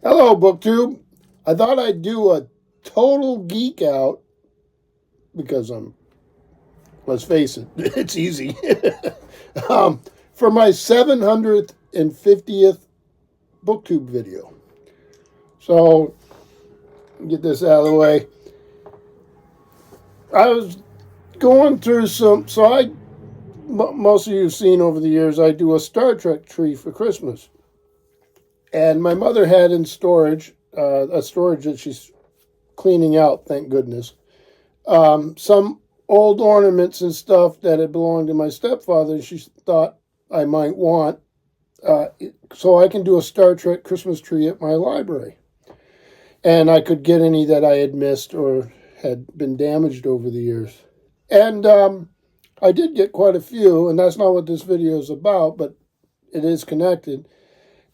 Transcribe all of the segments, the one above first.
Hello, BookTube. I thought I'd do a total geek out because let's face it, it's easy. For my 750th BookTube video. So, get this out of the way. I was going through most of you have seen over the years, I do a Star Trek tree for Christmas. And my mother had in storage, a storage that she's cleaning out, thank goodness, some old ornaments and stuff that had belonged to my stepfather, and she thought I might want, so I can do a Star Trek Christmas tree at my library. And I could get any that I had missed or had been damaged over the years. And I did get quite a few, and that's not what this video is about, but it is connected.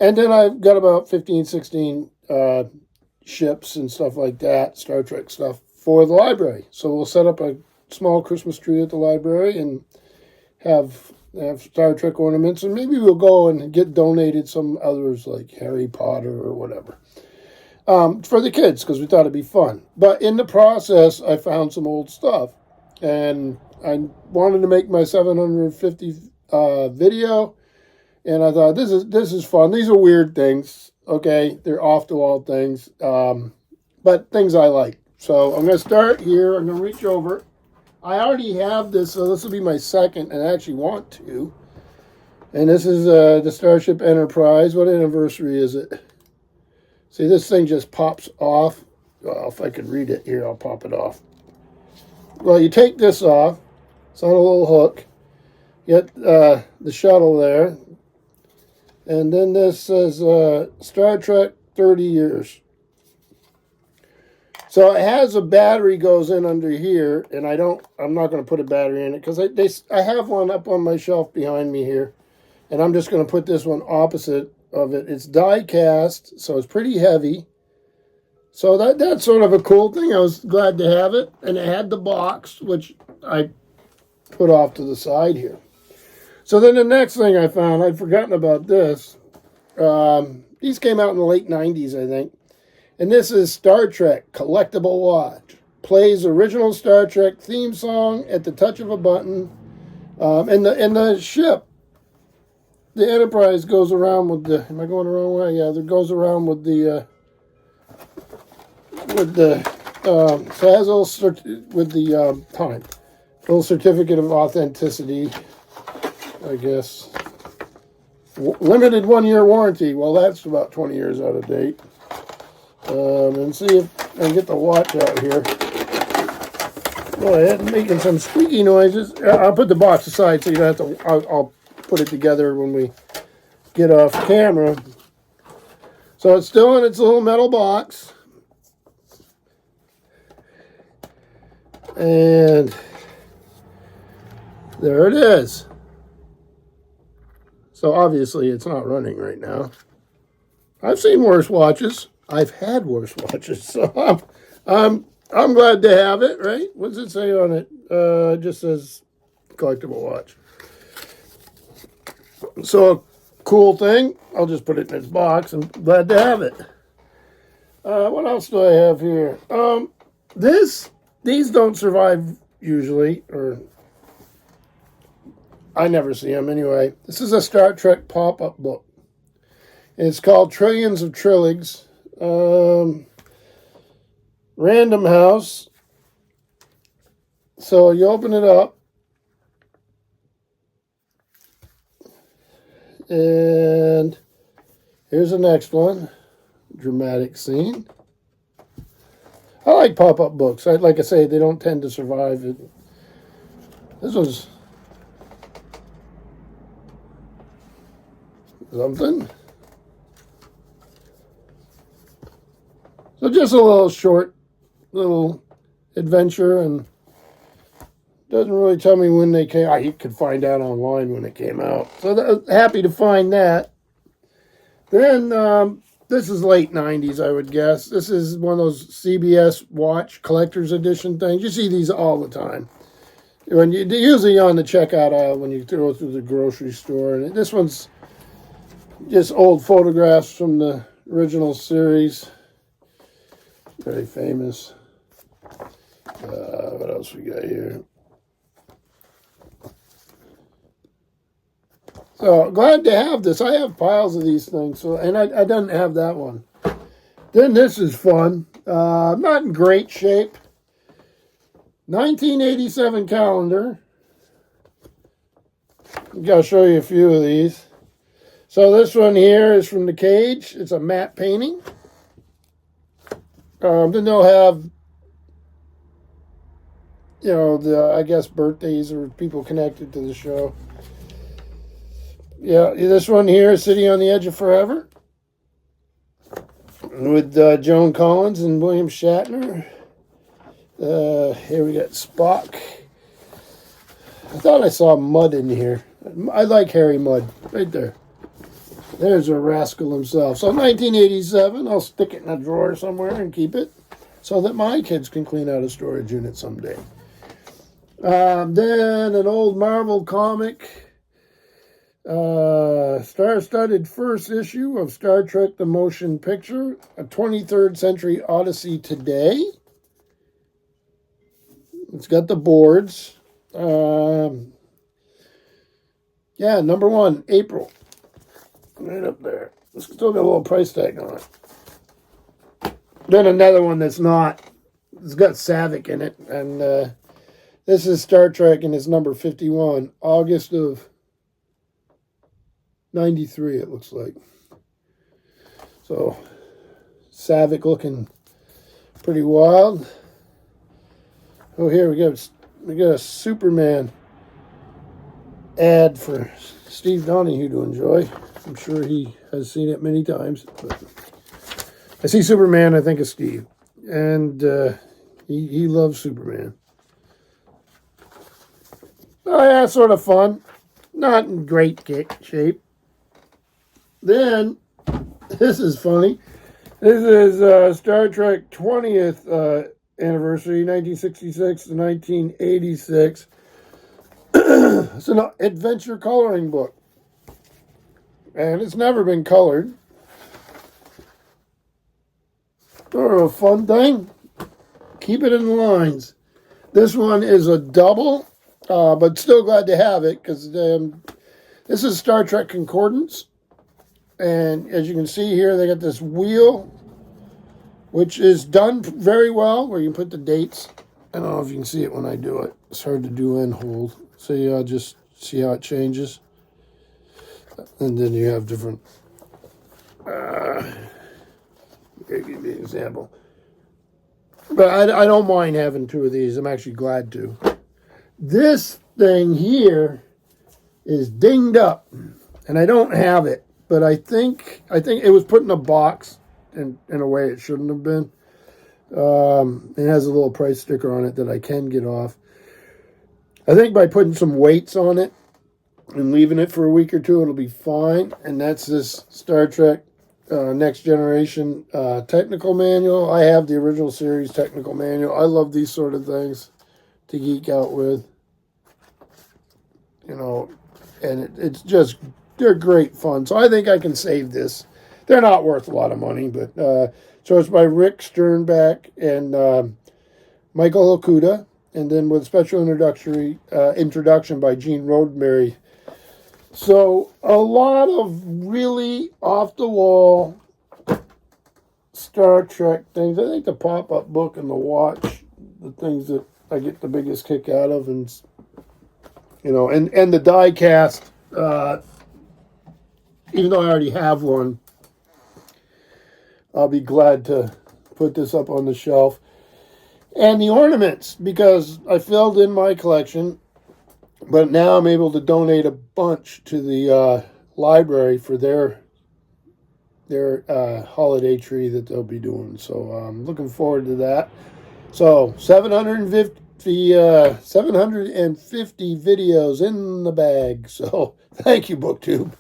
And then I've got about 15, 16 ships and stuff like that, Star Trek stuff, for the library. So we'll set up a small Christmas tree at the library and have Star Trek ornaments. And maybe we'll go and get donated some others like Harry Potter or whatever. For the kids, because we thought it'd be fun. But in the process, I found some old stuff. And I wanted to make my 750 video. And I thought, this is fun. These are weird things, okay? They're off-the-wall things, but things I like. So I'm going to start here. I'm going to reach over. I already have this, so this will be my second, and I actually want to. And this is the Starship Enterprise. What anniversary is it? See, this thing just pops off. Well, if I could read it here, I'll pop it off. Well, you take this off. It's on a little hook. Get the shuttle there. And then this says Star Trek 30 years. So it has a battery goes in under here, and I'm not going to put a battery in it because I have one up on my shelf behind me here, and I'm just going to put this one opposite of it. It's die cast, so it's pretty heavy. So that's sort of a cool thing. I was glad to have it, and it had the box, which I put off to the side here. So then the next thing I found, I'd forgotten about this. These came out in the late 90s, I think. And this is Star Trek Collectible Watch. Plays original Star Trek theme song at the touch of a button. And the ship, the Enterprise goes around with the, am I going the wrong way? Yeah, it goes around with the, so it has a little, with the time. A little certificate of authenticity. I guess. Limited 1-year warranty. Well, that's about 20 years out of date. And see if I can get the watch out here. Boy, it's making some squeaky noises. I'll put the box aside so you don't have to. I'll put it together when we get off camera. So it's still in its little metal box. And there it is. So obviously it's not running right now. I've seen worse watches. I've had worse watches. So I'm glad to have it, right? What does it say on it? It just says collectible watch. So a cool thing. I'll just put it in its box. I'm glad to have it. What else do I have here? These don't survive usually, or I never see them anyway. This is a Star Trek pop-up book. It's called Trillions of Trilligs. Random House. So you open it up. And here's the next one. Dramatic scene. I like pop-up books. Like I say, they don't tend to survive. This was something. So just a little short little adventure, and doesn't really tell me when they came out. You could find out online when it came out. So happy to find that. Then this is late 90s, I would guess. This is one of those CBS Watch Collector's Edition things. You see these all the time. They're usually on the checkout aisle when you go through the grocery store. And this one's just old photographs from the original series. Very famous. What else we got here? So glad to have this. I have piles of these things, so and I didn't have that one. Then this is fun. Not in great shape. 1987 calendar. I'll show you a few of these. So this one here is from the Cage. It's a matte painting. Then they'll have, you know, I guess birthdays or people connected to the show. Yeah, this one here is City on the Edge of Forever with Joan Collins and William Shatner. Here we got Spock. I thought I saw Mudd in here. I like Harry Mudd. Right there. There's a rascal himself. So 1987, I'll stick it in a drawer somewhere and keep it so that my kids can clean out a storage unit someday. Then an old Marvel comic. Star-studded first issue of Star Trek The Motion Picture. A 23rd Century Odyssey Today. It's got the boards. Yeah, number 1, April. Right up there. It's still got a little price tag on it. Then another one that's not. It's got Savick in it. And this is Star Trek and it's number 51. August of 93, it looks like. So, Savick looking pretty wild. Oh, here we got a Superman ad for Steve Donahue to enjoy. I'm sure he has seen it many times. But I see Superman, I think of Steve. And he loves Superman. Oh, yeah, sort of fun. Not in great shape. Then, this is funny. This is Star Trek 20th anniversary, 1966 to 1986. It's an adventure coloring book. And it's never been colored. Sort of a fun thing. Keep it in the lines. This one is a double, but still glad to have it because this is Star Trek Concordance. And as you can see here, they got this wheel, which is done very well, where you can put the dates. I don't know if you can see it when I do it. It's hard to do and hold. So you just see how it changes. And then you have different, here, give you an example. But I don't mind having 2 of these. I'm actually glad to. This thing here is dinged up, and I don't have it. But I think it was put in a box, in a way it shouldn't have been. It has a little price sticker on it that I can get off. I think by putting some weights on it and leaving it for a week or 2, it'll be fine. And that's this Star Trek Next Generation technical manual. I have the original series technical manual. I love these sort of things to geek out with. You know, and it's just, they're great fun. So I think I can save this. They're not worth a lot of money, but so it's by Rick Sternbach and Michael Okuda. And then with special introduction by Gene Roddenberry. So a lot of really off-the-wall Star Trek things. I think the pop-up book and the watch, the things that I get the biggest kick out of, and you know, and the die cast. Even though I already have one, I'll be glad to put this up on the shelf. And the ornaments, because I filled in my collection, but now I'm able to donate a bunch to the library for their holiday tree that they'll be doing. So I'm looking forward to that. So 750 videos in the bag. So thank you, BookTube.